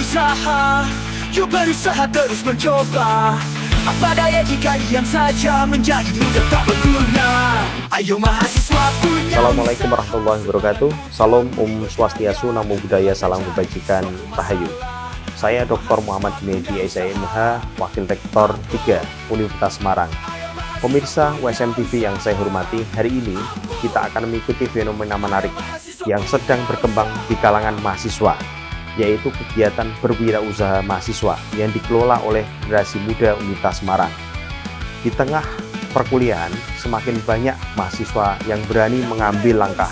berusaha, yuk berusaha terus mencoba. Apa daya jika diam saja menjadi mudah tak berguna. Ayo mahasiswa punya. Assalamualaikum warahmatullahi wabarakatuh. Salam Swastiastu, Namo Buddhaya, salam kebajikan, Rahayu. Saya Dr. Muhammad Junaidi, SIMH, Wakil Rektor 3 Universitas Semarang. Pemirsa WSM TV yang saya hormati, hari ini kita akan mengikuti fenomena menarik yang sedang berkembang di kalangan mahasiswa, yaitu kegiatan berwirausaha mahasiswa yang dikelola oleh generasi muda Universitas Semarang. Di tengah perkuliahan, semakin banyak mahasiswa yang berani mengambil langkah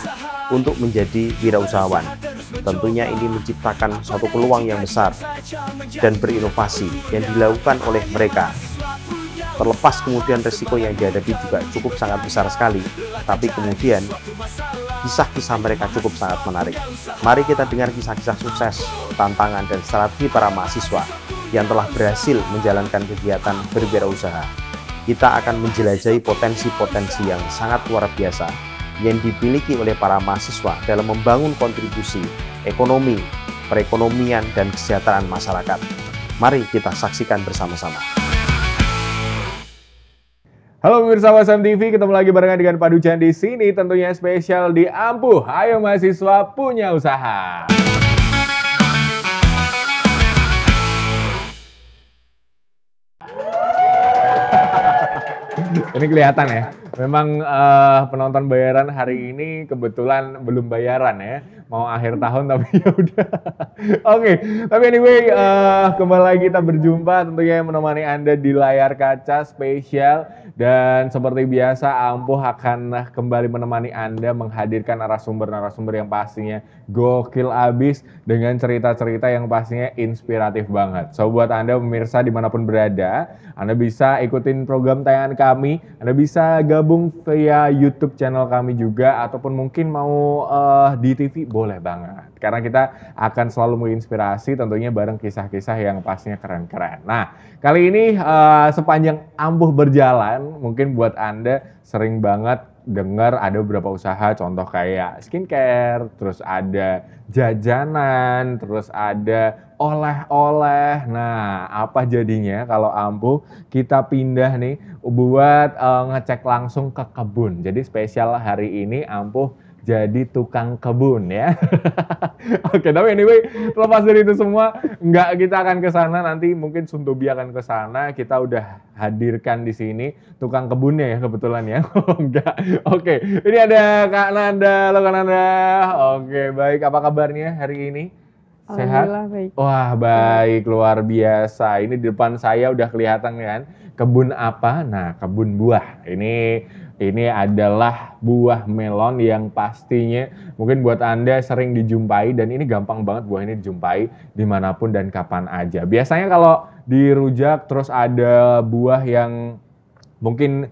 untuk menjadi wirausahawan. Tentunya ini menciptakan suatu peluang yang besar dan berinovasi yang dilakukan oleh mereka. Terlepas kemudian resiko yang dihadapi juga cukup sangat besar sekali, tapi kemudian kisah-kisah mereka cukup sangat menarik. Mari kita dengar kisah-kisah sukses, tantangan, dan strategi para mahasiswa yang telah berhasil menjalankan kegiatan berwirausaha. Kita akan menjelajahi potensi-potensi yang sangat luar biasa yang dimiliki oleh para mahasiswa dalam membangun kontribusi ekonomi, perekonomian, dan kesejahteraan masyarakat. Mari kita saksikan bersama-sama. Halo pemirsa WSM TV, ketemu lagi barengan dengan Pak Ducan di sini, tentunya spesial di Ampuh. Ayo mahasiswa punya usaha. Ini kelihatan ya. Memang penonton bayaran hari ini kebetulan belum bayaran ya. Mau akhir tahun tapi ya udah. Oke, tapi anyway kembali lagi kita berjumpa tentunya yang menemani Anda di layar kaca spesial. Dan seperti biasa Ampuh akan kembali menemani Anda menghadirkan narasumber-narasumber yang pastinya gokil abis dengan cerita-cerita yang pastinya inspiratif banget. So buat Anda pemirsa dimanapun berada, Anda bisa ikutin program tayangan kami, Anda bisa gabung via YouTube channel kami juga, ataupun mungkin mau di TV boleh banget. Karena kita akan selalu menginspirasi tentunya bareng kisah-kisah yang pastinya keren-keren. Nah, kali ini sepanjang Ampuh berjalan, mungkin buat Anda sering banget dengar ada beberapa usaha, contoh kayak skincare, terus ada jajanan, terus ada oleh-oleh. Nah, apa jadinya kalau Ampuh kita pindah nih buat ngecek langsung ke kebun. Jadi spesial hari ini Ampuh jadi tukang kebun ya. Oke, tapi anyway, terlepas dari itu semua, kita akan ke sana nanti, mungkin Suntobi akan ke sana. Kita udah hadirkan di sini tukang kebunnya ya kebetulan ya. Enggak. Oke, ini ada Kak Nanda. Halo Kak Nanda. Oke, baik. Apa kabarnya hari ini? Sehat? Alhamdulillah baik. Wah, baik, luar biasa. Ini di depan saya udah kelihatan kan, kebun apa? Nah, kebun buah. Ini adalah buah melon yang pastinya mungkin buat Anda sering dijumpai, dan ini gampang banget buah ini dijumpai dimanapun dan kapan aja. Biasanya kalau di rujak terus ada buah yang mungkin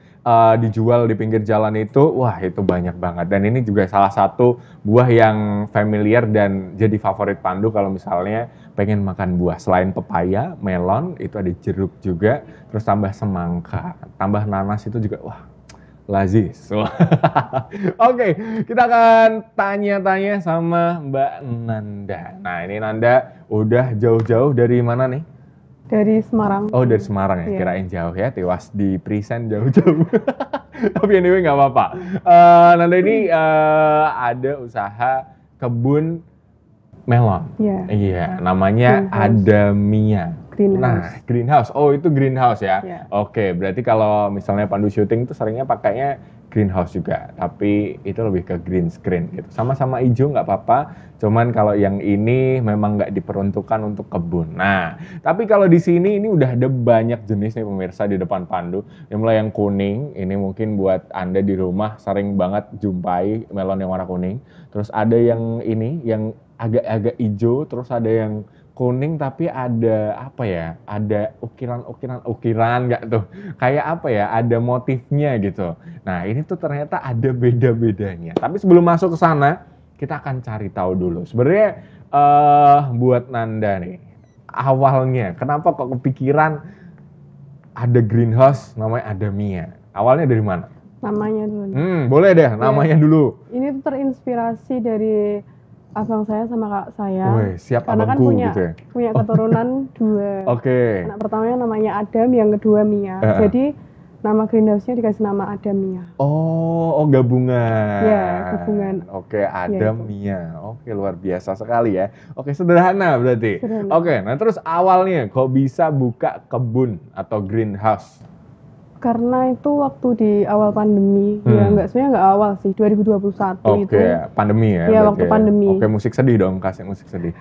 dijual di pinggir jalan itu, wah itu banyak banget. Dan ini juga salah satu buah yang familiar dan jadi favorit Pandu kalau misalnya pengen makan buah. Selain pepaya, melon, itu ada jeruk juga, terus tambah semangka, tambah nanas itu juga, wah lazis. Oke, kita akan tanya-tanya sama Mbak Nanda. Nah ini Nanda udah jauh-jauh dari mana nih? Dari Semarang. Oh dari Semarang ya, kirain jauh ya, tewas di present jauh-jauh. Tapi anyway nggak apa-apa. Nanda ini ada usaha kebun melon. Iya, namanya Adamia. Nah, greenhouse. Oh, itu greenhouse ya. Oke, berarti kalau misalnya Pandu syuting itu seringnya pakainya greenhouse juga, tapi itu lebih ke green screen gitu. Sama-sama hijau nggak apa-apa, cuman kalau yang ini memang nggak diperuntukkan untuk kebun. Nah, tapi kalau di sini ini udah ada banyak jenis nih pemirsa di depan Pandu. Yang mulai yang kuning, ini mungkin buat Anda di rumah sering banget jumpai melon yang warna kuning. Terus ada yang ini, yang agak-agak hijau, terus ada yang kuning tapi ada apa ya, ada ukiran nggak tuh, kayak apa ya, ada motifnya gitu. Nah ini tuh ternyata ada beda-bedanya. Tapi sebelum masuk ke sana, kita akan cari tahu dulu sebenarnya buat Nanda nih, awalnya kenapa kok kepikiran ada greenhouse namanya Adamia? Awalnya dari mana? Namanya dulu. Boleh deh namanya dulu. Ini tuh terinspirasi dari abang saya sama kak saya. Wih, siap Karena kan abangku punya gitu ya. punya keturunan 2. Oke. Anak pertamanya namanya Adam, yang kedua Mia. Jadi nama greenhouse-nya dikasih nama Adam Mia. Oh, gabungan. Ya, gabungan. Oke, Adam itu. Mia. Oke, luar biasa sekali ya. Oke, sederhana berarti. Sederhana. Oke, nah terus awalnya kok bisa buka kebun atau greenhouse? Karena itu waktu di awal pandemi, ya sebenarnya nggak awal sih, 2021 itu. Oke, pandemi ya. Iya, berarti waktu ya. pandemi. Oke, musik sedih dong, kasih musik sedih.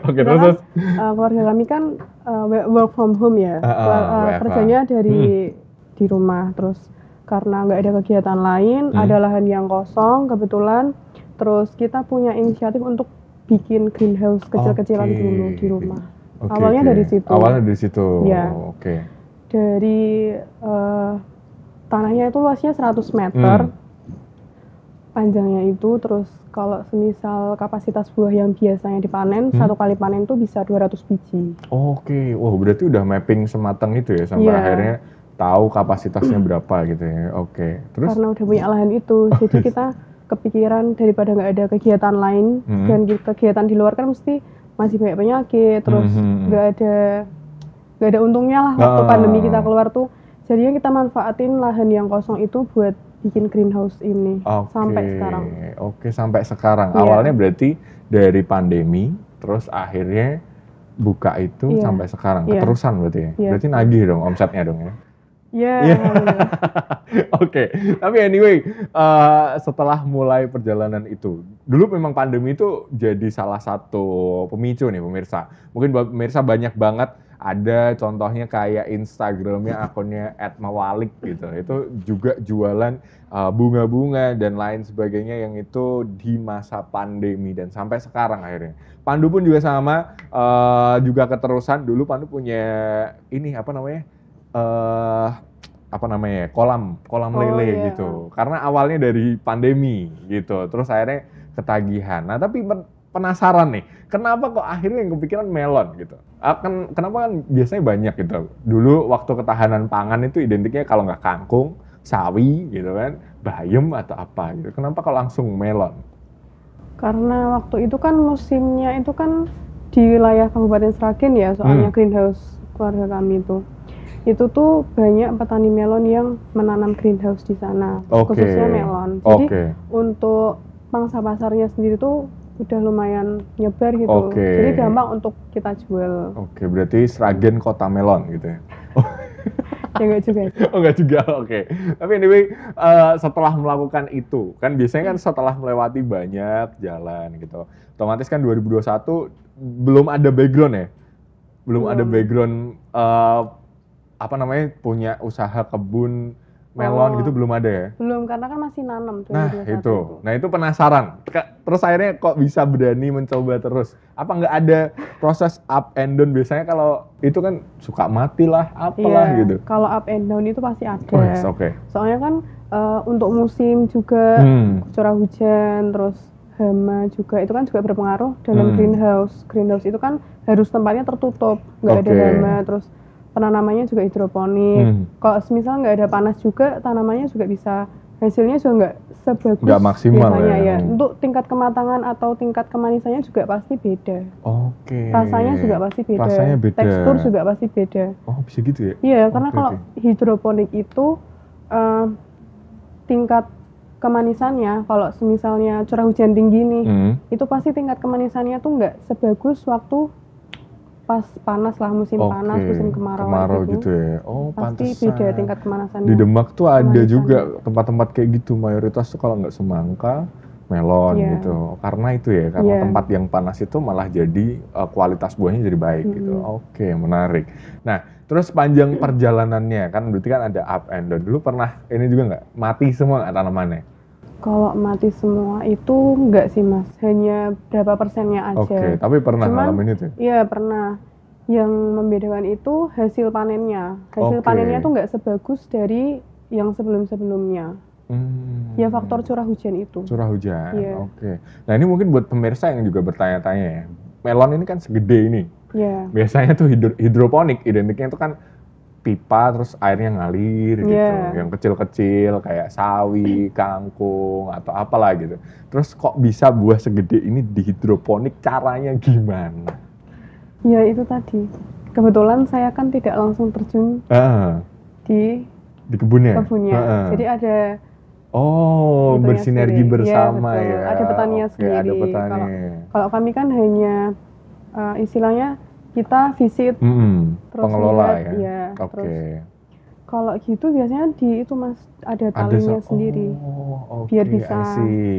Oke, Kita terus. kan, keluarga kami kan work from home ya, WFH. kerjanya di rumah. Terus karena nggak ada kegiatan lain, ada lahan yang kosong kebetulan. Terus kita punya inisiatif untuk bikin greenhouse kecil-kecilan dulu di rumah. Awalnya dari situ. Awalnya dari situ. Ya. Oke. Dari tanahnya itu luasnya 100 meter, panjangnya itu. Terus kalau semisal kapasitas buah yang biasanya dipanen, satu kali panen itu bisa 200 biji. Oke, wah berarti udah mapping sematang itu ya sampai akhirnya tahu kapasitasnya berapa gitu ya. Oke, terus? Karena udah punya lahan itu, jadi kita kepikiran daripada nggak ada kegiatan lain dan kegiatan di luar kan mesti masih banyak penyakit, terus nggak ada untungnya lah waktu pandemi kita keluar tuh. Jadinya kita manfaatin lahan yang kosong itu buat bikin greenhouse ini sampai sekarang. Oke, sampai sekarang. Awalnya berarti dari pandemi, terus akhirnya buka itu sampai sekarang. Keterusan berarti ya? Berarti nagih dong omsetnya dong ya? Iya. Oke, tapi anyway, setelah mulai perjalanan itu, dulu memang pandemi itu jadi salah satu pemicu nih pemirsa. Mungkin buat pemirsa banyak banget ada contohnya kayak Instagramnya akunnya @mawalik gitu. Itu juga jualan bunga-bunga dan lain sebagainya yang itu di masa pandemi dan sampai sekarang akhirnya. Pandu pun juga sama, juga keterusan. Dulu Pandu punya ini kolam lele gitu. Karena awalnya dari pandemi gitu. Terus akhirnya ketagihan. Nah, tapi penasaran nih, kenapa kok akhirnya yang kepikiran melon gitu? Kenapa kan biasanya banyak gitu. Dulu waktu ketahanan pangan itu identiknya kalau nggak kangkung, sawi gitu kan, bayam atau apa gitu. Kenapa kok langsung melon? Karena waktu itu kan musimnya itu kan di wilayah Kabupaten Sragen ya, soalnya greenhouse keluarga kami itu. Itu tuh banyak petani melon yang menanam greenhouse di sana, khususnya melon. Jadi untuk pangsa pasarnya sendiri tuh udah lumayan nyebar gitu. Jadi gampang untuk kita jual. Oke, berarti Sragen kota melon gitu ya? Ya enggak juga. Oh enggak juga, oke. Tapi anyway, setelah melakukan itu, kan biasanya kan setelah melewati banyak jalan gitu, otomatis kan 2021 belum ada background ya? Belum ada background punya usaha kebun melon gitu belum ada ya? Belum, karena kan masih nanam. Nah itu penasaran. Terus akhirnya kok bisa berani mencoba terus? Apa nggak ada proses up and down? Biasanya kalau itu kan suka mati lah, apalah gitu. Kalau up and down itu pasti ada. Soalnya kan untuk musim juga, curah hujan, terus hama juga, itu kan juga berpengaruh dalam greenhouse. Greenhouse itu kan harus tempatnya tertutup, nggak ada hama, terus penanamannya juga hidroponik. Kalau misal nggak ada panas juga, tanamannya juga bisa, hasilnya juga nggak sebagus nggak maksimal biasanya ya. Untuk tingkat kematangan atau tingkat kemanisannya juga pasti beda. Rasanya juga pasti beda. Tekstur juga pasti beda. Oh, bisa gitu ya? Iya, karena kalau hidroponik itu tingkat kemanisannya, kalau misalnya curah hujan tinggi nih, itu pasti tingkat kemanisannya tuh nggak sebagus waktu pas panas lah, musim panas, musim kemarau gitu ya. Oh, pasti pantesan. beda tingkat kemanasannya. Di Demak tuh ada juga tempat-tempat kayak gitu, mayoritas tuh kalau nggak semangka, melon gitu. Karena itu ya, karena tempat yang panas itu malah jadi kualitas buahnya jadi baik gitu. Oke, menarik. Nah, terus panjang perjalanannya kan berarti kan ada up and down. Dulu pernah ini juga nggak mati semua tanamannya? Kalau mati semua itu enggak sih Mas, hanya berapa persennya aja. Tapi pernah ngalamin itu? Iya pernah. Yang membedakan itu hasil panennya. Hasil panennya tuh nggak sebagus dari yang sebelum-sebelumnya. Ya faktor curah hujan itu. Curah hujan, Nah ini mungkin buat pemirsa yang juga bertanya-tanya ya, melon ini kan segede ini. Biasanya tuh hidroponik, identiknya itu kan pipa terus airnya ngalir gitu. Iya. Yang kecil-kecil kayak sawi, kangkung atau apalah gitu. Terus kok bisa buah segede ini di hidroponik, caranya gimana? Ya itu tadi. Kebetulan saya kan tidak langsung terjun di kebunnya. kebunnya. Jadi ada Oh, itunya bersinergi sendiri. bersama Iya, betul. ya. Ada petaninya Oke, sendiri. ada petani. Kalau kami kan hanya istilahnya kita visit terus Pengelola lihat, ya. Oke. Terus kalau gitu biasanya di itu Mas ada talinya sendiri. Oh, oke. Biar bisa I see.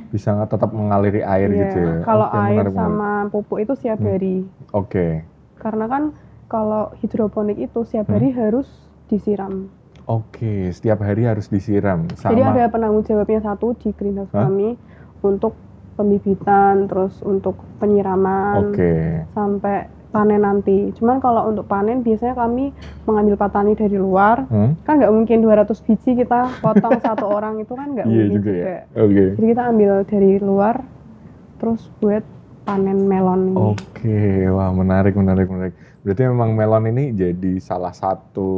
Bisa nggak tetap mengaliri air Iya, gitu ya. kalau Oke, air menarik, sama pupuk itu setiap hari. Oke. Karena kan kalau hidroponik itu setiap hari harus disiram. Oke, setiap hari harus disiram. Sama. Jadi ada penanggung jawabnya satu di greenhouse kami untuk pembibitan, terus untuk penyiraman, sampai panen nanti. Cuman kalau untuk panen biasanya kami mengambil petani dari luar, kan nggak mungkin 200 biji kita potong satu orang itu kan nggak mungkin juga. Ya? Okay. Jadi kita ambil dari luar, terus buat panen melon ini. Oke, wah menarik. Berarti memang melon ini jadi salah satu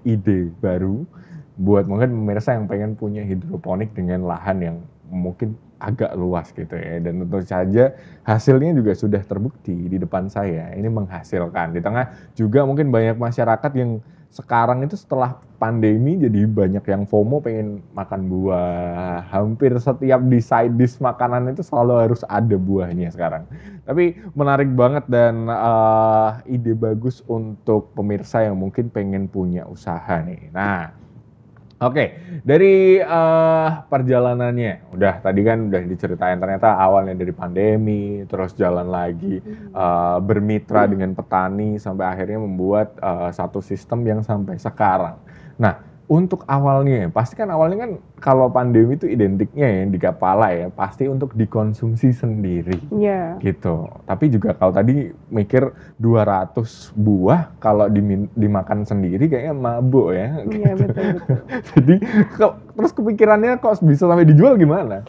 ide baru buat mungkin pemirsa yang pengen punya hidroponik dengan lahan yang mungkin agak luas gitu ya. Dan tentu saja hasilnya juga sudah terbukti di depan saya. Ini menghasilkan. Di tengah juga mungkin banyak masyarakat yang sekarang itu setelah pandemi jadi banyak yang FOMO pengen makan buah. Hampir setiap di side dish makanan itu selalu harus ada buahnya sekarang. Tapi menarik banget dan ide bagus untuk pemirsa yang mungkin pengen punya usaha nih. Nah, oke, dari perjalanannya, tadi kan udah diceritain ternyata awalnya dari pandemi, terus jalan lagi bermitra dengan petani sampai akhirnya membuat satu sistem yang sampai sekarang. Nah, untuk awalnya, pasti kan awalnya kan kalau pandemi itu identiknya ya di kepala ya, pasti untuk dikonsumsi sendiri. Iya. Gitu. Tapi juga kalau tadi mikir 200 buah kalau dimakan sendiri kayaknya mabuk ya. Iya, betul. Jadi terus kepikirannya kok bisa sampai dijual gimana?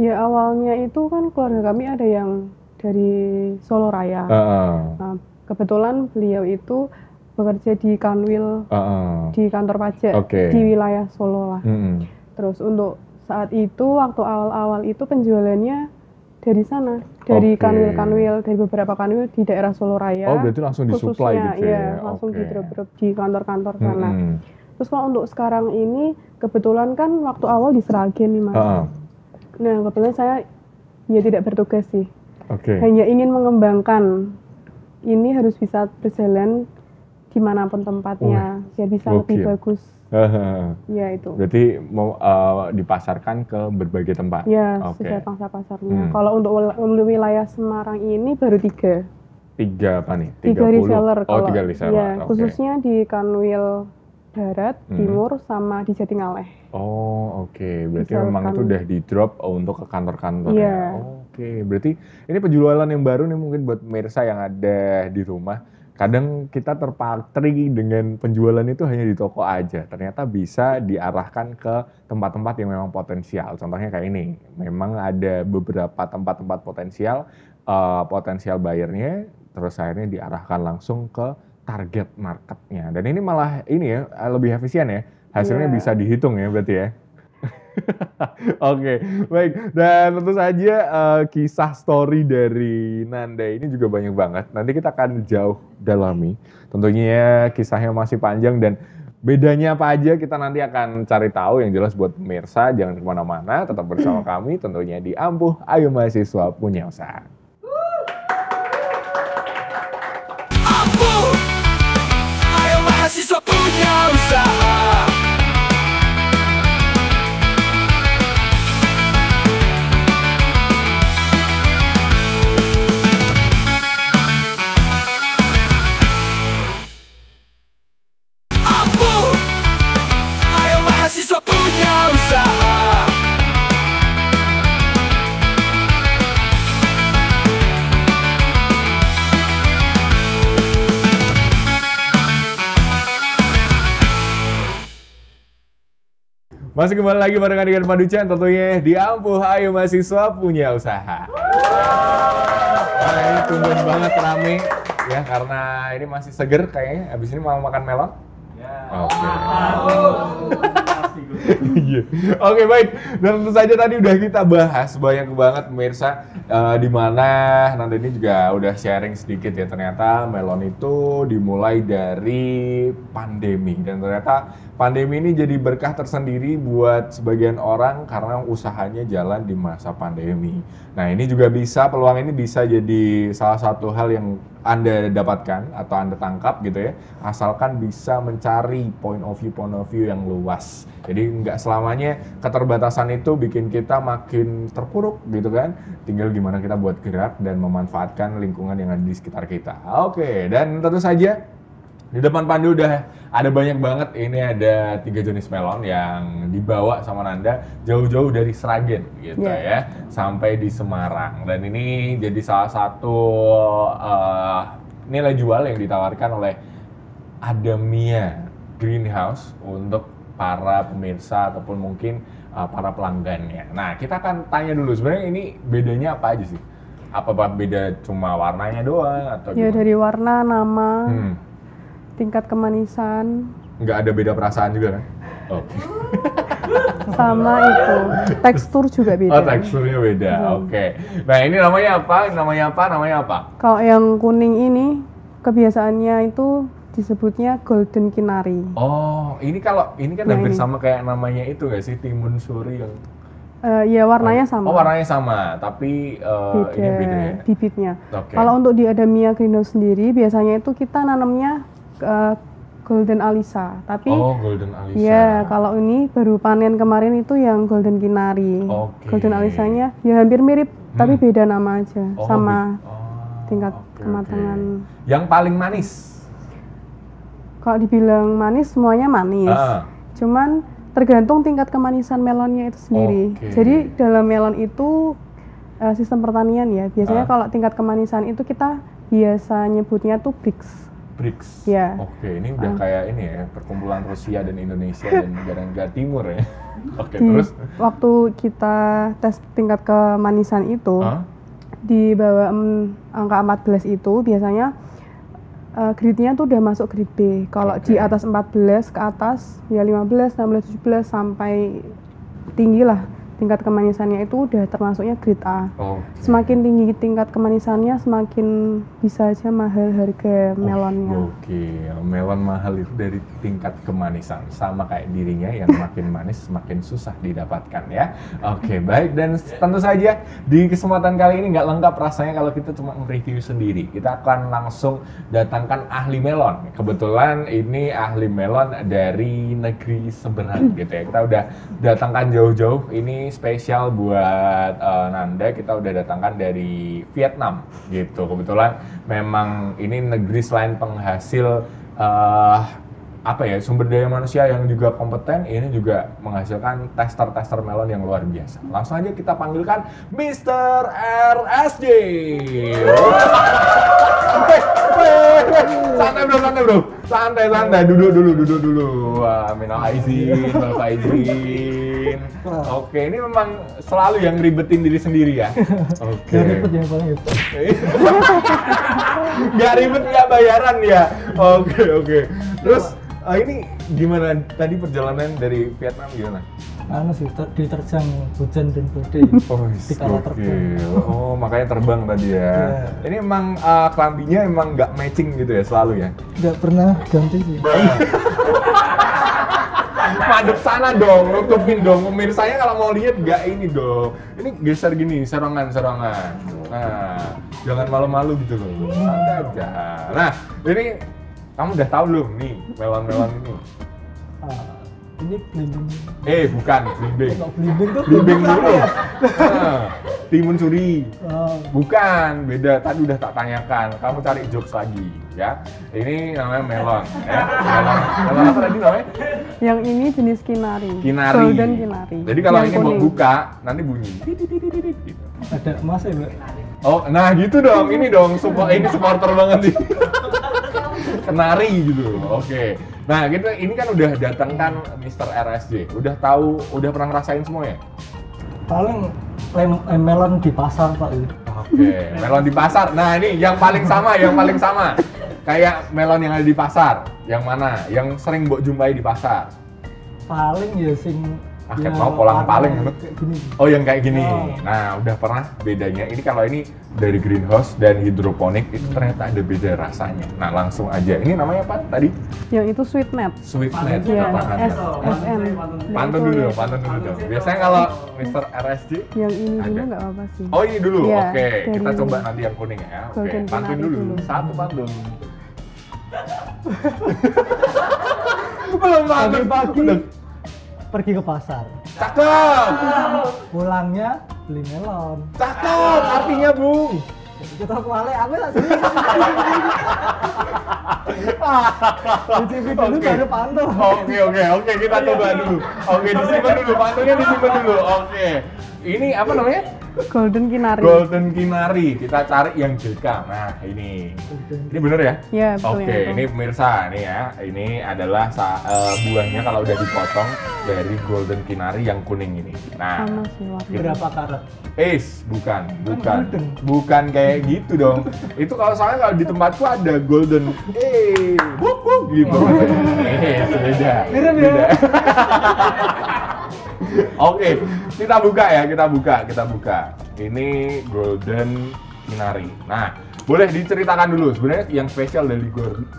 Ya awalnya itu kan keluarga kami ada yang dari Solo Raya. Nah, kebetulan beliau itu bekerja di Kanwil, di kantor pajak di wilayah Solo lah. Terus untuk saat itu waktu awal-awal itu penjualannya dari sana, dari kanwil-kanwil, dari beberapa kanwil di daerah Solo Raya. Oh, berarti langsung disuplai gitu ya? Iya, langsung di-drop di kantor-kantor sana. Terus kalau untuk sekarang ini, kebetulan kan waktu awal di Sragen nih Mas. Nah, kebetulan saya ya tidak bertugas sih. Hanya ingin mengembangkan, ini harus bisa berjalan dimanapun tempatnya, biar bisa lebih bagus. Ya itu. Berarti mau dipasarkan ke berbagai tempat. Ya, sesuai pangsa pasarnya. Kalau untuk wilayah Semarang ini baru 3. 3 apa nih? 3 reseller. Oh, 3 reseller. Ya, khususnya di Kanwil Barat, Timur, sama di Jatingaleh. Oh, oke. Berarti memang itu udah di-drop untuk ke kantor-kantor ya. Oke, berarti ini penjualan yang baru nih mungkin buat pemirsa yang ada di rumah. Kadang kita terpatri dengan penjualan itu hanya di toko aja. Ternyata bisa diarahkan ke tempat-tempat yang memang potensial. Contohnya kayak ini. Memang ada beberapa tempat-tempat potensial buyernya, terus akhirnya diarahkan langsung ke target marketnya. Dan ini malah lebih efisien ya. Hasilnya bisa dihitung ya berarti ya. Oke, baik. Dan tentu saja kisah story dari Nanda ini juga banyak banget. Nanti kita akan jauh dalami. Tentunya kisahnya masih panjang dan bedanya apa aja kita nanti akan cari tahu. Yang jelas buat pemirsa jangan kemana-mana, tetap bersama kami tentunya di Ampuh Ayo Mahasiswa Punya Usaha. Ampuh Ayo Mahasiswa Punya Usaha. Masih kembali lagi barengan dengan Pak Ducan tentunya di Ampuh Ayo Mahasiswa Punya Usaha. Nah, ini tumben banget rame ya karena ini masih seger kayaknya. Abis ini mau makan melon? Ya, Oke. Iya. Oke, baik. Dan tentu saja tadi udah kita bahas banyak banget pemirsa, di mana Nanda ini juga udah sharing sedikit ya, ternyata melon itu dimulai dari pandemi, dan ternyata pandemi ini jadi berkah tersendiri buat sebagian orang karena usahanya jalan di masa pandemi. Nah, ini juga peluang ini bisa jadi salah satu hal yang Anda dapatkan atau Anda tangkap gitu ya, asalkan bisa mencari point of view yang luas. Jadi nggak selamanya keterbatasan itu bikin kita makin terpuruk gitu kan. Tinggal gimana kita buat gerak dan memanfaatkan lingkungan yang ada di sekitar kita. Oke, dan tentu saja di depan Pandu udah ada banyak banget. Ini ada 3 jenis melon yang dibawa sama Nanda jauh-jauh dari Sragen gitu ya, sampai di Semarang. Dan ini jadi salah satu nilai jual yang ditawarkan oleh Adamia Greenhouse untuk para pemirsa ataupun mungkin para pelanggannya. Nah, kita akan tanya dulu sebenarnya ini bedanya apa aja sih? Apa beda cuma warnanya doang atau Ya gimana? dari warna, nama, tingkat kemanisan, Nggak ada beda perasaan juga kan? Oke. sama itu tekstur juga beda. Oh, teksturnya beda. Oke. Nah, ini namanya apa? Namanya apa? Kalau yang kuning ini kebiasaannya itu disebutnya golden kinari. Oh, ini kan Nah, hampir ini. sama kayak namanya itu nggak sih, timun suri yang Ya warnanya sama. Oh, warnanya sama, tapi ini beda ya. Bibitnya. Oke. Kalau untuk di Adamia Greenhouse sendiri biasanya itu kita nanamnya golden alisa, tapi Oh, golden alisa. ya kalau ini baru panen kemarin itu yang golden kinari. Oke. Golden alisanya ya hampir mirip tapi beda nama aja, Oh, sama tingkat oke, kematangan. oke. Yang paling manis. Kalau dibilang manis semuanya manis. Cuman tergantung tingkat kemanisan melonnya itu sendiri. Oke. Jadi dalam melon itu sistem pertanian ya. Biasanya kalau tingkat kemanisan itu kita biasa nyebutnya tuh BRICS. BRICS. Ya. Oke, ini udah kayak ini ya, perkumpulan Rusia dan Indonesia dan negara-negara timur ya. Oke, Di terus waktu kita tes tingkat kemanisan itu di bawah angka 14 itu biasanya grade-nya tuh udah masuk grade B. Kalau di atas 14 ke atas ya 15, 16, 17 sampai tinggi lah tingkat kemanisannya itu udah termasuknya grade A. Semakin tinggi tingkat kemanisannya semakin bisa aja mahal harga melonnya. Oke, melon mahal itu dari tingkat kemanisan, sama kayak dirinya yang makin manis semakin susah didapatkan ya. Oke, baik, dan tentu saja di kesempatan kali ini nggak lengkap rasanya kalau kita cuma mereview sendiri. Kita akan langsung datangkan ahli melon. Kebetulan ini ahli melon dari negeri seberang gitu ya. Kita udah datangkan jauh-jauh, ini spesial buat Nanda, kita udah datangkan dari Vietnam gitu. Kebetulan memang ini negeri selain penghasil sumber daya manusia yang juga kompeten, ini juga menghasilkan tester-tester melon yang luar biasa. Langsung aja kita panggilkan Mr. RSJ. Santai bro. Santai. Duduk dulu. Wah, minal aizin, bapak izin. Oke, ini memang selalu yang ribetin diri sendiri ya. Oke. Gak ribet yang paling itu. Gak ribet, gak bayaran ya. Oke. Terus ini gimana tadi perjalanan dari Vietnam gimana? Diterjang hujan dan badai. Di kala terbang. Oh, makanya terbang tadi ya. Ini emang kelambinya emang nggak matching gitu ya selalu ya? Nggak pernah ganti sih. Madep sana dong, nutupin dong. Pemirsanya kalau mau lihat nggak ini dong. Ini geser gini, serangan. Nah, jangan malu-malu gitu loh. Santai aja. Nah, ini kamu udah tahu belum nih melon-melon ini? Ini belimbing. Bukan belimbing. Kalau belimbing tuh Belimbing dulu. Timun suri. Oh, Bukan, beda. Tadi udah tak tanyakan. Kamu cari jokes lagi, ya. Ini namanya melon, ya. Melon apa tadi namanya? Yang ini jenis kinari. Golden kinari. Jadi kalau Yang ini mau kuning. buka, nanti bunyi. Titit, gitu. ada emas ya, Mbak? Oh, nah gitu dong. Ini dong. Ini supporter banget nih. Kenari gitu. Oke. Nah, ini kan udah datangkan Mr. RSJ. Udah pernah ngerasain semua ya? Paling melon di pasar, Pak. Oke, melon di pasar. Nah, ini yang paling sama. Kayak melon yang ada di pasar. Yang mana? Yang sering Mbok jumpai di pasar. Paling ya sing Paket mau kolang paling kan? kayak gini. Oh yang kayak gini. Oh. Nah udah pernah bedanya. Ini kalau ini dari greenhouse dan hidroponik itu ternyata ada beda rasanya. Nah langsung aja. Ini namanya apa tadi? Yang itu sweet net. Sweet net. Iya, Apaan? SN. Pantun dulu, pantun dulu dong. Biasanya kalau Mr. RSJ Yang ini dulu ada. nggak apa-apa sih. Oh ini dulu, Iya, oke. Kita dari coba nanti yang kuning ya. Oke, Golden pantun Canary dulu. dulu. Satu pantun. Belum pantun. Pagi-pagi Udah. pergi ke pasar. Cakep. Pulangnya beli melon. Cakep. Artinya Bung. Kita kuali aku lah sih. Dicipin dulu Oke. baru pantun. Oke, kita coba dulu. Oke, disimpan dulu, pantunnya disimpan dulu. Oke. Ini apa namanya? Golden Kinari. Golden Kinari. Kita cari yang JK. Nah, ini. Ini bener ya? Ya, betul Oke, yang itu. ini pemirsa nih ya. Ini adalah buahnya kalau udah dipotong dari Golden Kinari yang kuning ini. Nah, Sama sih warnanya. Berapa karat? bukan kayak gitu dong. Itu kalau soalnya kalau di tempatku ada golden, gitu. Beda. Mirip ya? Beda. Oke, kita buka ya, kita buka. Ini Golden Kinari. Nah, boleh diceritakan dulu sebenarnya yang spesial dari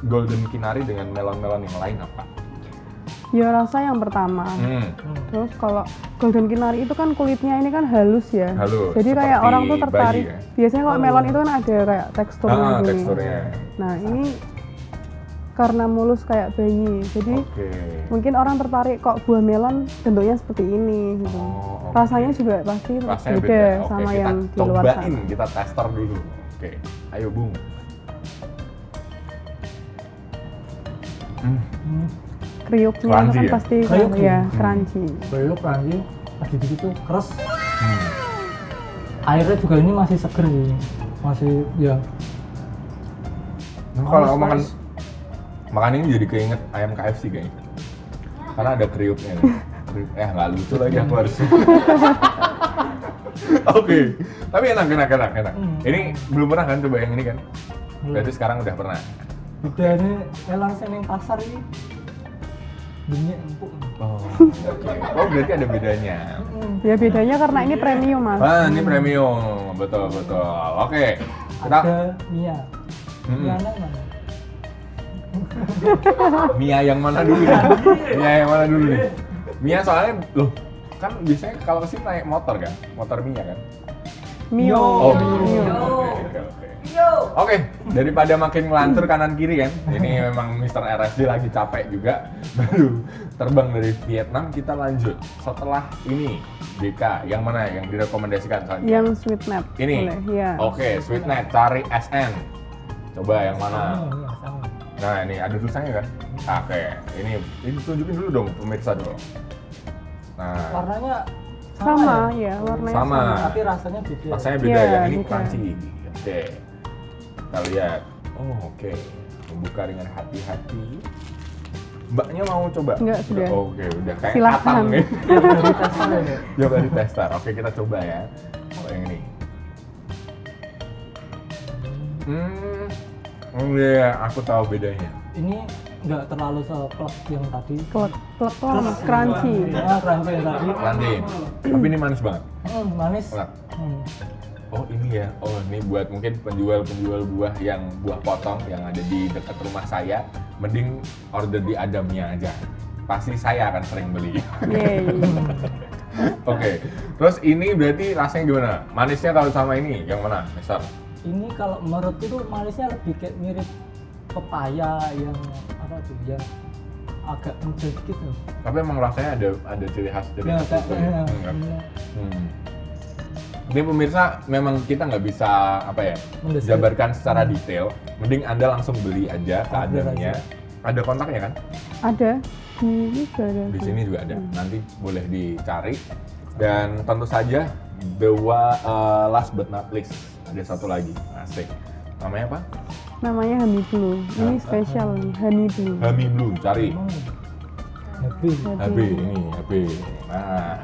Golden Kinari dengan melon-melon yang lain apa? Ya rasa yang pertama. Terus kalau Golden Kinari itu kan kulitnya ini kan halus ya. Halus, Jadi kayak seperti orang tuh tertarik. bayi ya? Biasanya kalau melon itu kan ada kayak teksturnya gini. Teksturnya. Nah ini karena mulus kayak bayi. Jadi Oke. mungkin orang tertarik kok buah melon bentuknya seperti ini gitu. Oh, oke. Rasanya juga pasti Rasanya beda beda. Oke, sama kita yang di luar cobain, sana. kita tester dulu. Oke, ayo Bung. Kriuknya Crunchy kan ya? pasti Kriuk. ya crunchy. Bayu lagi gitu keras. Airnya juga ini masih seger sih. Masih ya. Nah, kalau Manis, makan ini jadi keinget ayam KFC kayaknya. Karena ada kriuknya nih. Nggak lucu lagi aku harus. Oke, tapi enak. Ini belum pernah kan coba yang ini kan? Berarti sekarang udah pernah. Beda ini melon sing pasar ini. Banyak empuk. Oh, oke. Oh, berarti ada bedanya. Ya bedanya karena ini premium mas. Wah, ini premium. Betul. Oke. Kita Ada Mia. Mia mana? Mia yang mana dulu nih? Mia soalnya loh, kan biasanya kalau kesini naik motor kan? Motor Mia kan? Mio. Oh, Mio. Mio. Oke, daripada makin ngelantur kanan kiri kan. Ini memang Mr. RSJ lagi capek juga. Baru terbang dari Vietnam, kita lanjut. Setelah ini DK, yang mana yang direkomendasikan selanjutnya? Yang sweet net. Ini. Boleh, ya. Oke, Sweet Net, cari SN. Coba yang mana? Oh, iya, sama. Nah, ini ada tulisannya kan? Oke, ini tunjukin dulu dong pemirsa dong. Nah, Warnanya Sama ya, warnanya Sama. Tapi rasanya beda. rasanya beda Iya, ya. Ini beda. crunchy. Oke. Kita lihat. Oh, oke. Membuka dengan hati-hati. Mbaknya mau coba? Enggak, sudah. Oke, udah kayak Silakan. katang nih. Dari tesnya ya. Coba di tester. Oke, kita coba ya. Oh, yang ini. Iya, aku tahu bedanya. Ini nggak terlalu seplek yang tadi. Klek mas, crunchy. Ya, crunchy yang tadi. Nanti. Tapi ini manis banget. Manis. Enak. Hmm. Oh ini ya, oh ini buat mungkin penjual-penjual buah yang buah potong yang ada di dekat rumah saya, mending order di Adamnya aja. Pasti saya akan sering beli. Yeay. Oke, terus ini berarti rasanya gimana? Manisnya kalau sama ini, yang mana, Mister? Ini kalau menurut itu manisnya lebih kayak mirip pepaya yang apa tuh yang agak muda dikit loh. Tapi emang rasanya ada ciri khas Ya, kayak gitu ya? Ini pemirsa memang kita nggak bisa apa ya Mendeskripsikan. jabarkan secara detail. Mending Anda langsung beli aja ke Order Adamnya. aja. Ada kontaknya kan? Ada. Ini juga ada. Di sini juga ada. Nanti boleh dicari. Dan tentu saja last but not least ada satu lagi. Asik. Namanya apa? Namanya Honey Blue. Ini spesial nih, Honey Blue. Honey Blue. Cari. Happy. HB ini HB. Nah,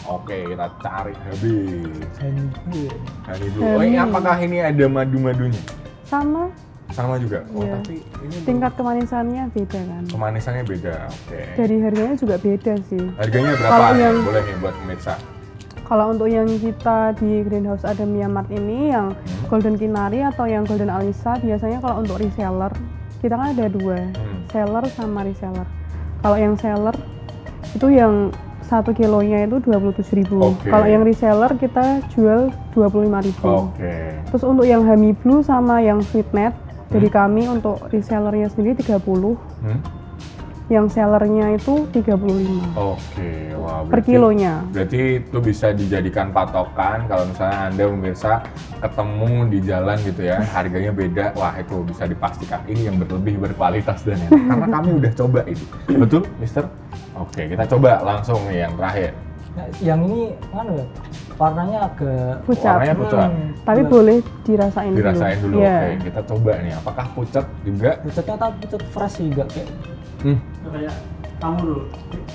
oke kita cari HB. Happy. Honey Blue. Oh ini apakah ini ada madu-madunya? Sama Sama juga. Oh, Iya. tapi ini Tingkat kemanisannya beda kan. kemanisannya beda. Oke. Dari harganya juga beda sih. Harganya berapa? Kalau yang- Boleh nih buat pemirsa. Kalau untuk yang kita di Greenhouse Adamia Mart ini yang Golden Kinari atau yang Golden Alisa, biasanya kalau untuk reseller kita kan ada dua, seller sama reseller. Kalau yang seller itu yang 1 kilonya itu 27.000. Oke. Kalau yang reseller kita jual 25.000. Oke. Terus untuk yang Hami Blue sama yang Sweetnet dari kami untuk resellernya sendiri 30, Hmm? yang sellernya itu 35 Oke, wah. per kilonya. Berarti itu bisa dijadikan patokan kalau misalnya Anda pemirsa ketemu di jalan gitu ya, harganya beda, wah itu bisa dipastikan ini yang lebih berkualitas dan enak. Karena kami udah coba itu. Betul, Mister? Oke, kita coba langsung nih yang terakhir. Nah, yang ini ya, warnanya agak Pucat. Warnanya pucat. Tapi boleh dirasain dulu. Dirasain dulu. Iya. Oke, kita coba nih. Apakah pucat juga? pucatnya tapi pucat fresh sih, enggak kayak Kayak kamu dulu.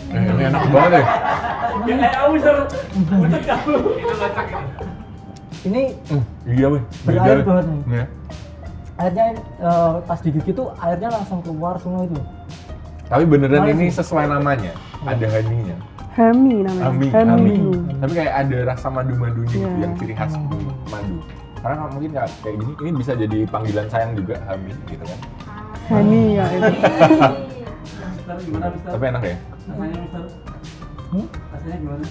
Ini enak banget ya. Kayak kamu seru. Bener kamu. Itu kocak ini. ini Iya, weh. Berair banget nih. Ya. airnya pas digigit tuh airnya langsung keluar semua itu. Tapi beneran Mana ini sih? sesuai namanya. Ada honey-nya. Hami namanya. Hami. Hami. Tapi kayak ada rasa madu-madunya gitu, Iya. yang ciri khas madu. Karena kalau mungkin nggak kayak gini, ini bisa jadi panggilan sayang juga, Hami gitu kan. Hami ya itu. Mister, gimana Mister? Tapi enak ya. Rasanya Mister? Rasanya gimana?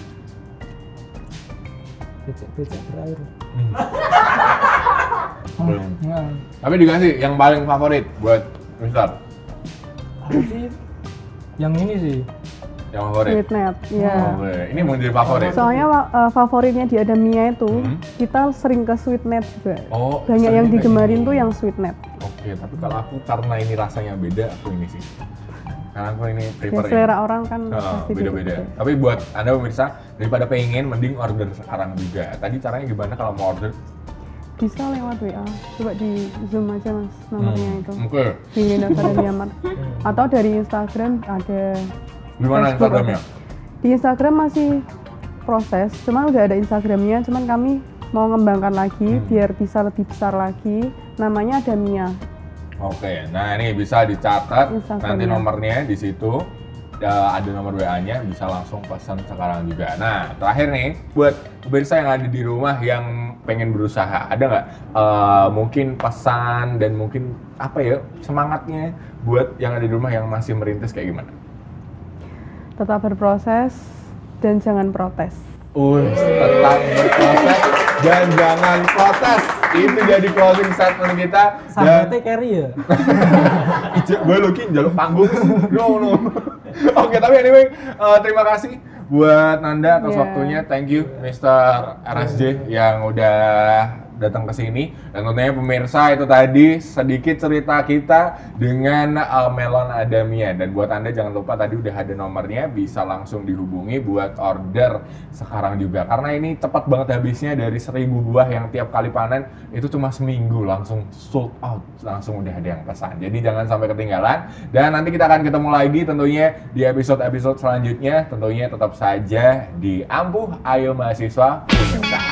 Becek berair. Belum. Nah, Tapi dikasih yang paling favorit buat Mister. aku sih yang ini sih. Yang favorit. Sweetnet. Iya. Oke, ini mau jadi favorit. Soalnya favoritnya di Adamia itu Hmm. kita sering ke Sweetnet juga. Oh, Banyak yang sering kayak digemarin gini. tuh yang Sweetnet. Oke, tapi kalau aku karena ini rasanya beda, aku ini sih. Karena aku ini Ya, prefer ini. selera orang kan Oh, pasti beda-beda. beda-beda. Tapi buat Anda pemirsa, daripada pengen, mending order sekarang juga. Tadi caranya gimana kalau mau order? Bisa lewat WA. Coba di Zoom aja Mas nomornya itu. Oke. Di Greenhouse Adamia Mart. Atau dari Instagram ada. Gimana Facebook Instagramnya? Di Instagram masih proses, cuman udah ada Instagramnya, cuman kami mau ngembangkan lagi biar bisa lebih besar lagi. Namanya Adamia. Oke, nah ini bisa dicatat Instagramnya. nanti nomornya di situ. Ada nomor WA-nya, bisa langsung pesan sekarang juga. Nah, terakhir nih, buat pemirsa yang ada di rumah yang pengen berusaha, ada nggak mungkin pesan dan mungkin apa ya semangatnya buat yang ada di rumah yang masih merintis kayak gimana? Tetap berproses dan jangan protes. Tetap berproses dan jangan protes. Itu jadi closing statement kita. Sahabatnya carry ya. Gue lagi jaluk panggung. No. Oke, tapi anyway, terima kasih buat Nanda atas Yeah. waktunya. Thank you, Mr. RSJ yang udah datang ke sini. Dan tentunya pemirsa, itu tadi sedikit cerita kita dengan melon Adamia. Dan buat Anda jangan lupa tadi udah ada nomornya, bisa langsung dihubungi buat order sekarang juga. Karena ini cepat banget habisnya, dari 1000 buah yang tiap kali panen itu cuma seminggu langsung sold out, langsung udah ada yang pesan. Jadi jangan sampai ketinggalan. Dan nanti kita akan ketemu lagi tentunya di episode-episode selanjutnya. Tentunya tetap saja di Ampuh Ayo Mahasiswa Punya Usaha.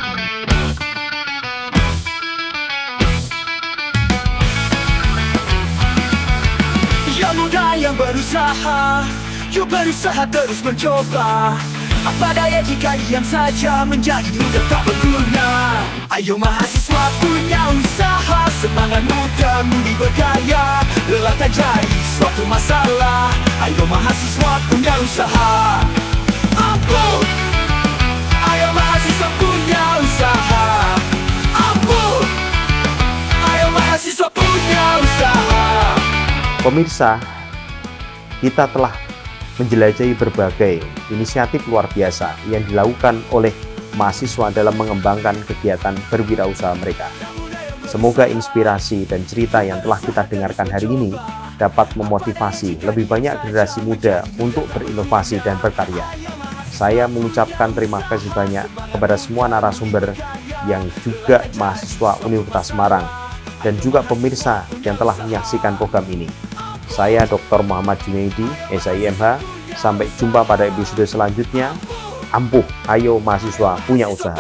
Yang muda yang berusaha, yuk berusaha terus mencoba. Apa daya jika diam saja menjadi muda tak berguna. Ayo mahasiswa punya usaha, semangat muda mudi berkarya. Lelah tak jadi suatu masalah. Ayo mahasiswa punya usaha. Ampuh, ayo mahasiswa punya usaha. Ampuh, ayo mahasiswa punya usaha. Pemirsa, kita telah menjelajahi berbagai inisiatif luar biasa yang dilakukan oleh mahasiswa dalam mengembangkan kegiatan berwirausaha mereka. Semoga inspirasi dan cerita yang telah kita dengarkan hari ini dapat memotivasi lebih banyak generasi muda untuk berinovasi dan berkarya. Saya mengucapkan terima kasih banyak kepada semua narasumber yang juga mahasiswa Universitas Semarang dan juga pemirsa yang telah menyaksikan program ini. Saya Dr. Muhammad Junaidi, SIMH. Sampai jumpa pada episode selanjutnya. Ampuh, ayo mahasiswa punya usaha.